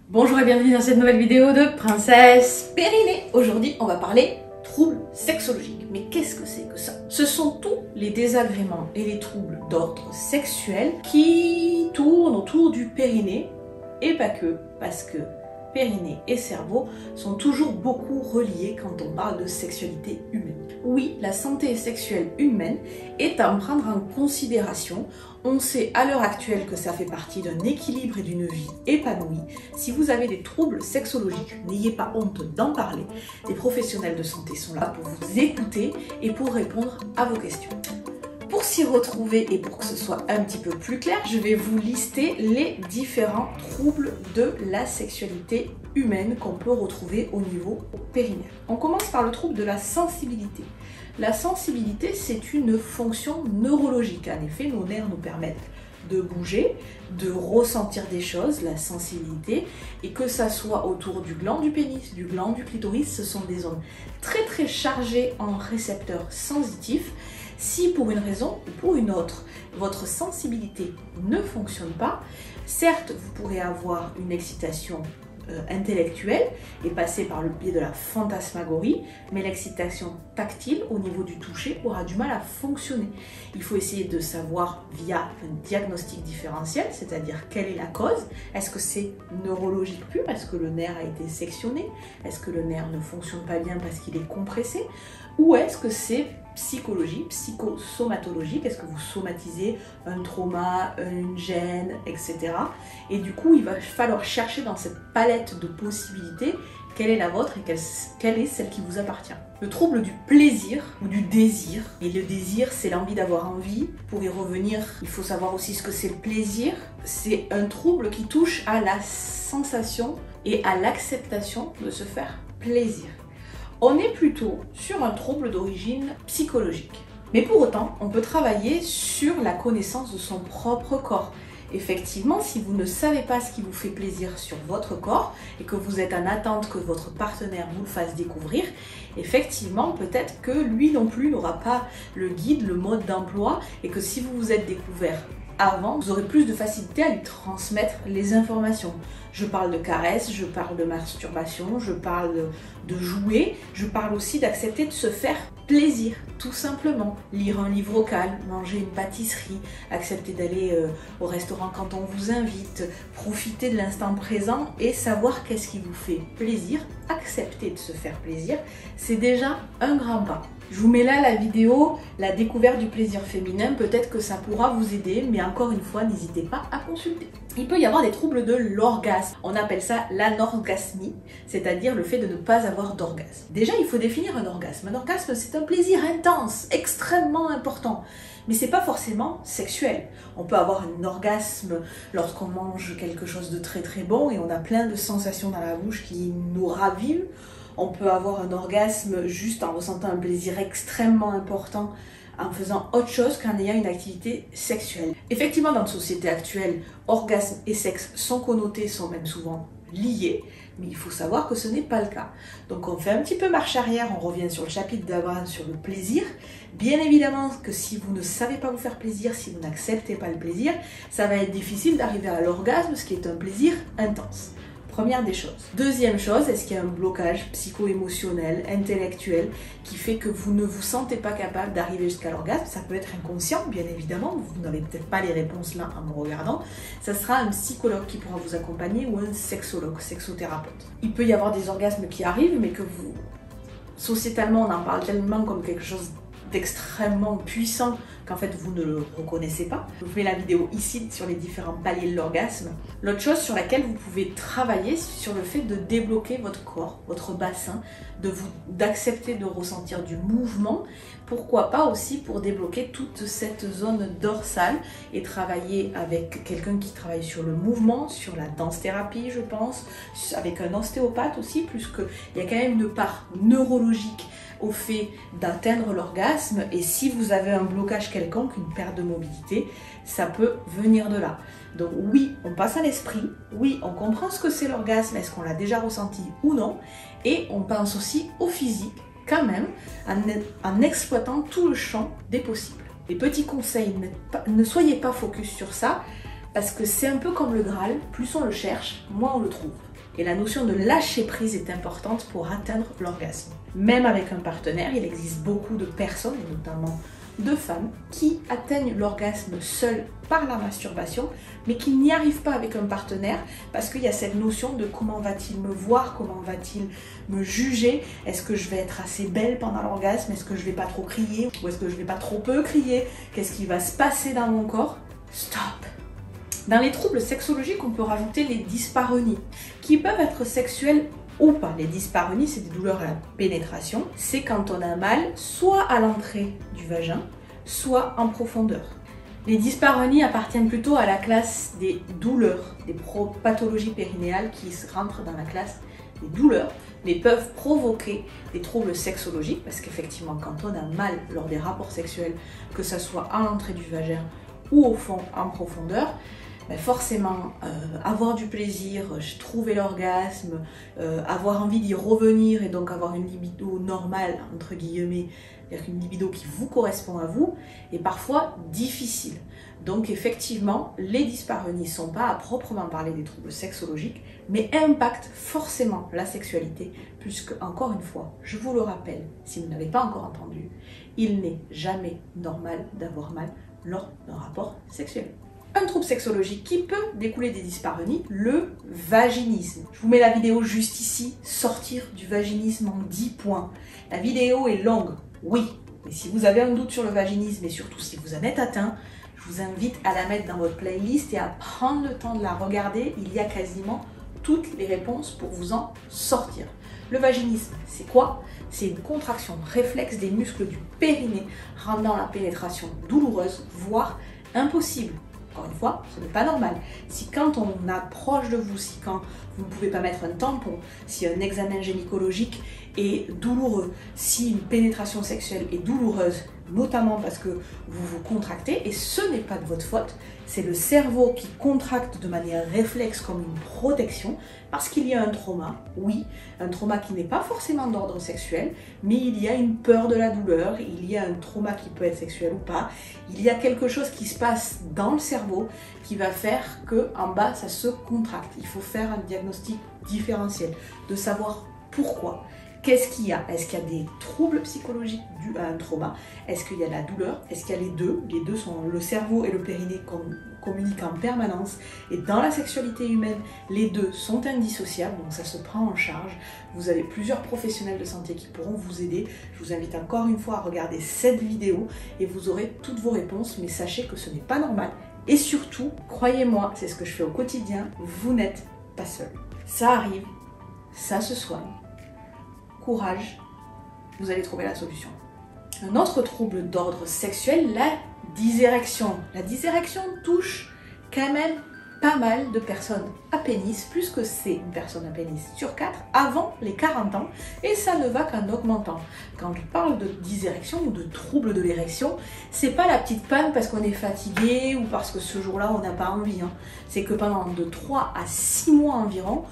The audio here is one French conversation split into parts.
Bonjour et bienvenue dans cette nouvelle vidéo de Princesse Périnée. Aujourd'hui, on va parler troubles sexologiques. Mais qu'est-ce que c'est que ça? Ce sont tous les désagréments et les troubles d'ordre sexuel qui tournent autour du périnée, et pas que, parce que périnée et cerveau sont toujours beaucoup reliés quand on parle de sexualité humaine. Oui, la santé sexuelle humaine est à prendre en considération. On sait à l'heure actuelle que ça fait partie d'un équilibre et d'une vie épanouie. Si vous avez des troubles sexologiques, n'ayez pas honte d'en parler. Des professionnels de santé sont là pour vous écouter et pour répondre à vos questions. Pour s'y retrouver et pour que ce soit un petit peu plus clair, je vais vous lister les différents troubles de la sexualité humaine qu'on peut retrouver au niveau périnéal. On commence par le trouble de la sensibilité. La sensibilité, c'est une fonction neurologique. En effet, nos nerfs nous permettent de bouger, de ressentir des choses, la sensibilité, et que ça soit autour du gland du pénis, du gland du clitoris, ce sont des zones très chargées en récepteurs sensitifs. Si pour une raison ou pour une autre, votre sensibilité ne fonctionne pas, certes, vous pourrez avoir une excitation intellectuelle et passer par le biais de la fantasmagorie, mais l'excitation tactile au niveau du toucher aura du mal à fonctionner. Il faut essayer de savoir via un diagnostic différentiel, c'est-à-dire quelle est la cause. Est-ce que c'est neurologique pur? Est-ce que le nerf a été sectionné? Est-ce que le nerf ne fonctionne pas bien parce qu'il est compressé? Ou est-ce que c'est psychologique, psychosomatologique? Est-ce que vous somatisez un trauma, une gêne, etc. Et du coup, il va falloir chercher dans cette palette de possibilités quelle est la vôtre et quelle est celle qui vous appartient. Le trouble du plaisir ou du désir. Et le désir, c'est l'envie d'avoir envie. Pour y revenir, il faut savoir aussi ce que c'est le plaisir. C'est un trouble qui touche à la sensation et à l'acceptation de se faire plaisir. On est plutôt sur un trouble d'origine psychologique. Mais pour autant, on peut travailler sur la connaissance de son propre corps. Effectivement, si vous ne savez pas ce qui vous fait plaisir sur votre corps et que vous êtes en attente que votre partenaire vous le fasse découvrir, effectivement, peut-être que lui non plus n'aura pas le guide, le mode d'emploi, et que si vous vous êtes découvert avant, vous aurez plus de facilité à lui transmettre les informations. Je parle de caresses, je parle de masturbation, je parle de jouer, je parle aussi d'accepter de se faire plaisir, tout simplement. Lire un livre vocal, manger une pâtisserie, accepter d'aller au restaurant quand on vous invite, profiter de l'instant présent et savoir qu'est-ce qui vous fait plaisir, accepter de se faire plaisir, c'est déjà un grand pas. Je vous mets là la vidéo, la découverte du plaisir féminin, peut-être que ça pourra vous aider, mais encore une fois, n'hésitez pas à consulter. Il peut y avoir des troubles de l'orgasme, on appelle ça l'anorgasmie, c'est-à-dire le fait de ne pas avoir d'orgasme. Déjà, il faut définir un orgasme. Un orgasme, c'est un plaisir intense, extrêmement important, mais c'est pas forcément sexuel. On peut avoir un orgasme lorsqu'on mange quelque chose de très bon et on a plein de sensations dans la bouche qui nous ravivent. On peut avoir un orgasme juste en ressentant un plaisir extrêmement important en faisant autre chose qu'en ayant une activité sexuelle. Effectivement, dans notre société actuelle, orgasme et sexe sont connotés, sont même souvent liés, mais il faut savoir que ce n'est pas le cas. Donc on fait un petit peu marche arrière, on revient sur le chapitre d'avant sur le plaisir. Bien évidemment que si vous ne savez pas vous faire plaisir, si vous n'acceptez pas le plaisir, ça va être difficile d'arriver à l'orgasme, ce qui est un plaisir intense. Première des choses. Deuxième chose, est-ce qu'il y a un blocage psycho-émotionnel, intellectuel, qui fait que vous ne vous sentez pas capable d'arriver jusqu'à l'orgasme? Ça peut être inconscient, bien évidemment, vous n'avez peut-être pas les réponses là en me regardant. Ça sera un psychologue qui pourra vous accompagner ou un sexologue, sexothérapeute. Il peut y avoir des orgasmes qui arrivent, mais que vous, sociétalement, on en parle tellement comme quelque chose d'extrêmement puissant qu'en fait vous ne le reconnaissez pas. Je vous mets la vidéo ici sur les différents paliers de l'orgasme. L'autre chose sur laquelle vous pouvez travailler, sur le fait de débloquer votre corps, votre bassin, d'accepter de ressentir du mouvement. Pourquoi pas aussi pour débloquer toute cette zone dorsale et travailler avec quelqu'un qui travaille sur le mouvement, sur la danse-thérapie je pense, avec un ostéopathe aussi, puisqu'il y a quand même une part neurologique au fait d'atteindre l'orgasme, et si vous avez un blocage quelconque, une perte de mobilité, ça peut venir de là. Donc oui, on passe à l'esprit, oui, on comprend ce que c'est l'orgasme, est-ce qu'on l'a déjà ressenti ou non, et on pense aussi au physique quand même, en exploitant tout le champ des possibles. Les petits conseils, ne soyez pas focus sur ça, parce que c'est un peu comme le Graal, plus on le cherche, moins on le trouve. Et la notion de lâcher prise est importante pour atteindre l'orgasme. Même avec un partenaire, il existe beaucoup de personnes, et notamment de femmes, qui atteignent l'orgasme seules par la masturbation, mais qui n'y arrivent pas avec un partenaire parce qu'il y a cette notion de comment va-t-il me voir, comment va-t-il me juger, est-ce que je vais être assez belle pendant l'orgasme, est-ce que je vais pas trop crier, ou est-ce que je vais pas trop peu crier, qu'est-ce qui va se passer dans mon corps? Stop! Dans les troubles sexologiques, on peut rajouter les dyspareunies, qui peuvent être sexuelles ou pas. Les dyspareunies, c'est des douleurs à la pénétration. C'est quand on a mal, soit à l'entrée du vagin, soit en profondeur. Les dyspareunies appartiennent plutôt à la classe des douleurs, des pathologies périnéales qui rentrent dans la classe des douleurs, mais peuvent provoquer des troubles sexologiques, parce qu'effectivement, quand on a mal lors des rapports sexuels, que ce soit à l'entrée du vagin ou au fond, en profondeur, forcément, avoir du plaisir, trouver l'orgasme, avoir envie d'y revenir et donc avoir une libido normale, entre guillemets, c'est-à-dire une libido qui vous correspond à vous, est parfois difficile. Donc effectivement, les dyspareunies ne sont pas à proprement parler des troubles sexologiques, mais impactent forcément la sexualité, puisque, encore une fois, je vous le rappelle, si vous n'avez pas encore entendu, il n'est jamais normal d'avoir mal lors d'un rapport sexuel. Un trouble sexologique qui peut découler des dyspareunies, le vaginisme. Je vous mets la vidéo juste ici, sortir du vaginisme en 10 points. La vidéo est longue, oui, mais si vous avez un doute sur le vaginisme et surtout si vous en êtes atteint, je vous invite à la mettre dans votre playlist et à prendre le temps de la regarder. Il y a quasiment toutes les réponses pour vous en sortir. Le vaginisme, c'est quoi? C'est une contraction réflexe des muscles du périnée, rendant la pénétration douloureuse, voire impossible. Encore une fois, ce n'est pas normal. Si quand on approche de vous, si quand vous ne pouvez pas mettre un tampon, si un examen gynécologique est douloureux, si une pénétration sexuelle est douloureuse, notamment parce que vous vous contractez, et ce n'est pas de votre faute, c'est le cerveau qui contracte de manière réflexe comme une protection, parce qu'il y a un trauma, oui, un trauma qui n'est pas forcément d'ordre sexuel, mais il y a une peur de la douleur, il y a un trauma qui peut être sexuel ou pas, il y a quelque chose qui se passe dans le cerveau qui va faire que en bas ça se contracte. Il faut faire un diagnostic différentiel, de savoir pourquoi. Qu'est-ce qu'il y a? Est-ce qu'il y a des troubles psychologiques dus à un trauma? Est-ce qu'il y a la douleur? Est-ce qu'il y a les deux? Les deux sont le cerveau et le périnée communiquent en permanence. Et dans la sexualité humaine, les deux sont indissociables, donc ça se prend en charge. Vous avez plusieurs professionnels de santé qui pourront vous aider. Je vous invite encore une fois à regarder cette vidéo et vous aurez toutes vos réponses, mais sachez que ce n'est pas normal. Et surtout, croyez-moi, c'est ce que je fais au quotidien, vous n'êtes pas seul. Ça arrive, ça se soigne. Courage, vous allez trouver la solution. Un autre trouble d'ordre sexuel, la dysérection. La dysérection touche quand même pas mal de personnes à pénis, plus que c'est une personne à pénis sur 4 avant les 40 ans, et ça ne va qu'en augmentant. Quand je parle de dysérection ou de trouble de l'érection, c'est pas la petite panne parce qu'on est fatigué ou parce que ce jour-là on n'a pas envie, hein. C'est que pendant de 3 à 6 mois environ,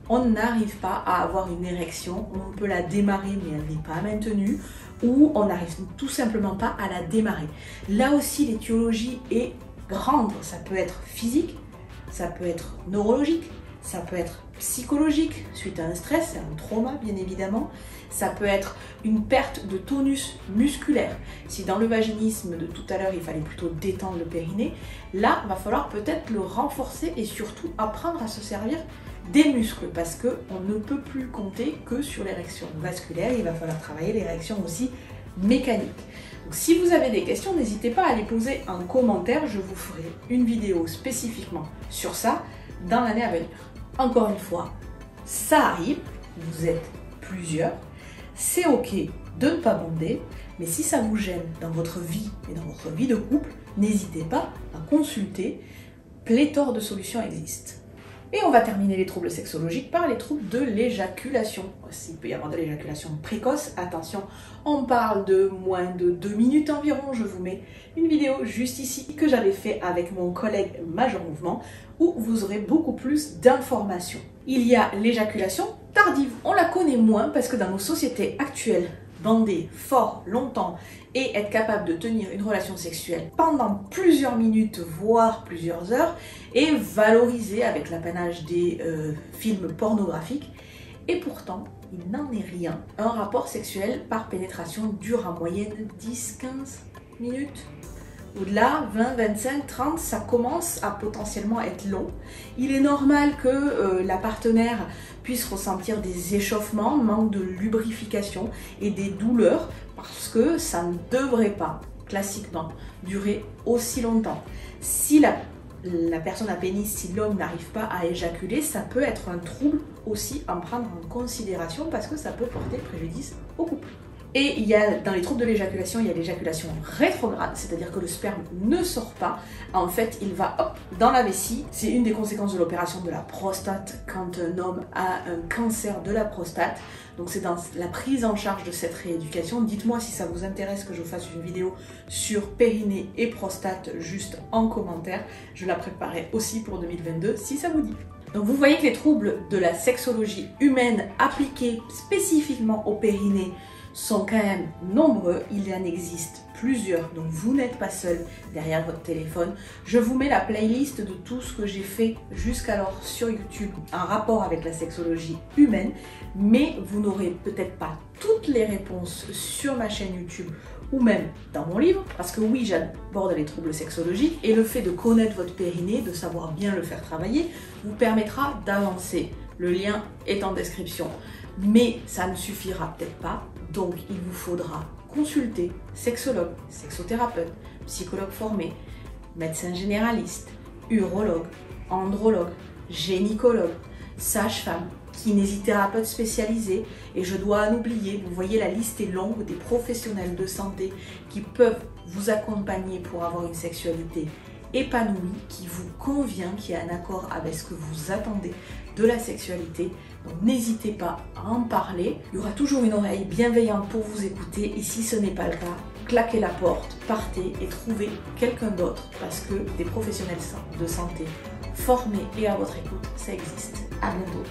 on n'arrive pas à avoir une érection, on peut la démarrer mais elle n'est pas maintenue, ou on n'arrive tout simplement pas à la démarrer. Là aussi l'étiologie est grande, ça peut être physique, ça peut être neurologique, ça peut être psychologique suite à un stress, un trauma bien évidemment, ça peut être une perte de tonus musculaire. Si dans le vaginisme de tout à l'heure il fallait plutôt détendre le périnée, là il va falloir peut-être le renforcer et surtout apprendre à se servir des muscles parce qu'on ne peut plus compter que sur l'érection vasculaire, il va falloir travailler l'érection aussi mécanique. Donc, si vous avez des questions, n'hésitez pas à les poser en commentaire, je vous ferai une vidéo spécifiquement sur ça dans l'année à venir. Encore une fois, ça arrive, vous êtes plusieurs, c'est ok de ne pas bander, mais si ça vous gêne dans votre vie et dans votre vie de couple, n'hésitez pas à consulter, pléthore de solutions existent. Et on va terminer les troubles sexologiques par les troubles de l'éjaculation. S'il peut y avoir de l'éjaculation précoce, attention, on parle de moins de 2 minutes environ. Je vous mets une vidéo juste ici que j'avais fait avec mon collègue Major Mouvement où vous aurez beaucoup plus d'informations. Il y a l'éjaculation tardive. On la connaît moins parce que dans nos sociétés actuelles bander fort, longtemps et être capable de tenir une relation sexuelle pendant plusieurs minutes, voire plusieurs heures, est valorisé avec l'apanage des films pornographiques. Et pourtant, il n'en est rien. Un rapport sexuel par pénétration dure en moyenne 10-15 minutes. Au-delà, 20, 25, 30, ça commence à potentiellement être long. Il est normal que la partenaire puisse ressentir des échauffements, manque de lubrification et des douleurs parce que ça ne devrait pas, classiquement, durer aussi longtemps. Si la personne à pénis, si l'homme n'arrive pas à éjaculer, ça peut être un trouble aussi à prendre en considération parce que ça peut porter préjudice au couple. Et il y a, dans les troubles de l'éjaculation, il y a l'éjaculation rétrograde, c'est-à-dire que le sperme ne sort pas. En fait, il va hop, dans la vessie. C'est une des conséquences de l'opération de la prostate quand un homme a un cancer de la prostate. Donc c'est dans la prise en charge de cette rééducation. Dites-moi si ça vous intéresse que je fasse une vidéo sur périnée et prostate juste en commentaire. Je la préparerai aussi pour 2022 si ça vous dit. Donc vous voyez que les troubles de la sexologie humaine appliqués spécifiquement au périnée sont quand même nombreux, il en existe plusieurs, donc vous n'êtes pas seul derrière votre téléphone. Je vous mets la playlist de tout ce que j'ai fait jusqu'alors sur YouTube en rapport avec la sexologie humaine, mais vous n'aurez peut-être pas toutes les réponses sur ma chaîne YouTube ou même dans mon livre, parce que oui, j'aborde les troubles sexologiques et le fait de connaître votre périnée, de savoir bien le faire travailler, vous permettra d'avancer. Le lien est en description. Mais ça ne suffira peut-être pas, donc il vous faudra consulter sexologue, sexothérapeute, psychologue formé, médecin généraliste, urologue, andrologue, gynécologue, sage-femme, kinésithérapeute spécialisé, et je dois en oublier, vous voyez la liste est longue des professionnels de santé qui peuvent vous accompagner pour avoir une sexualité épanouie, qui vous convient, qui est en accord avec ce que vous attendez de la sexualité. Donc n'hésitez pas à en parler. Il y aura toujours une oreille bienveillante pour vous écouter et si ce n'est pas le cas, claquez la porte, partez et trouvez quelqu'un d'autre parce que des professionnels de santé formés et à votre écoute, ça existe. À bientôt.